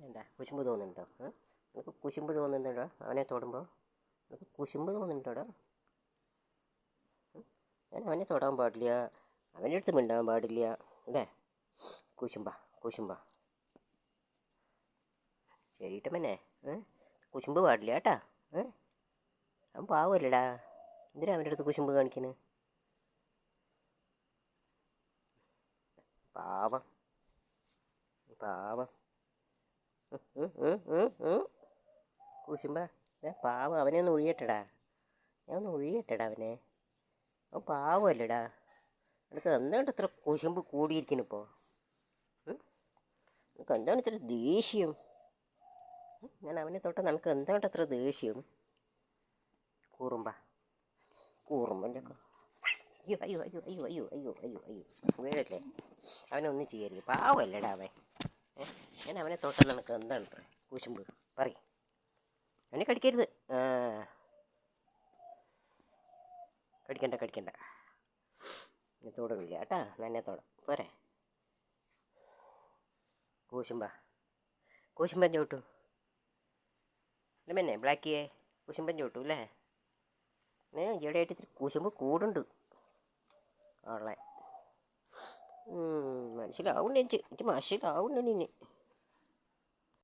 എന്താ കുശുമ്പ് തോന്നുന്നുണ്ടോ? നിനക്ക് കുശുമ്പ് തോന്നുന്നുണ്ടോ അവനെ തൊടുമ്പോൾ? നിനക്ക് കുശുമ്പ് തോന്നുന്നുണ്ടോടാ? ഞാൻ അവനെ തൊടാൻ പാടില്ല, അവൻ്റെ അടുത്ത് മിണ്ടാൻ പാടില്ല അല്ലേ? കുശുമ്പ കുശുമ്പ ശരിട്ടമ്മനെ, കുശുമ്പ് പാടില്ല കേട്ടാ. അവൻ പാവമല്ലടാ, എന്തിനാ അവൻ്റെ അടുത്ത് കുശുമ്പ് കാണിക്കുന്നത്? പാവം പാവം കുശുമ്പ പാവം. അവനെ ഒന്ന് ഒഴിയട്ടടാ, ഞാൻ ഒന്ന് ഒഴിയട്ടടാ അവനെ. അവൻ പാവമല്ലടാ. നിനക്ക് എന്താണ് ഇത്ര കുശുമ്പ് കൂടിയിരിക്കുന്നു ഇപ്പോൾ? നിനക്ക് എന്താണ് ഇത്ര ദേഷ്യം? ഞാൻ അവനെ തൊട്ട് നിനക്ക് എന്താണ് അത്ര ദേഷ്യം? കൂറുമ്പൻ്റെ അയ്യോ അയ്യോ അയ്യോ അയ്യോ അയ്യോ അയ്യോ അയ്യോ അയ്യോ വീഴല്ലേ? അവനൊന്നും ചെയ്യരുത്, പാവമല്ലടാ അവൻ. ഞാൻ അവനെ തൊട്ട് നിനക്ക് എന്താണ് ഇത്ര കുശുമ്പ്? പറയും. അവനെ കടിക്കരുത്. കടിക്കണ്ട. ഞാൻ തൊടുന്നില്ല കേട്ടാ, എന്നെ തൊടാം പോരെ. കൂശുമ്പൻ ചോട്ടു അല്ല പിന്നെ ബ്ലാക്കിയെ കുശുമ്പൻ ചോട്ടു അല്ലേ? ഈയിടെയായിട്ട് ഇത്തിരി കുശുമ്പ് കൂടുണ്ട് ആളെ. മനസ്സിലാവുന്നുണ്ട് എനിക്ക് മനസ്സിലാവുന്നുണ്ട് ഇനി.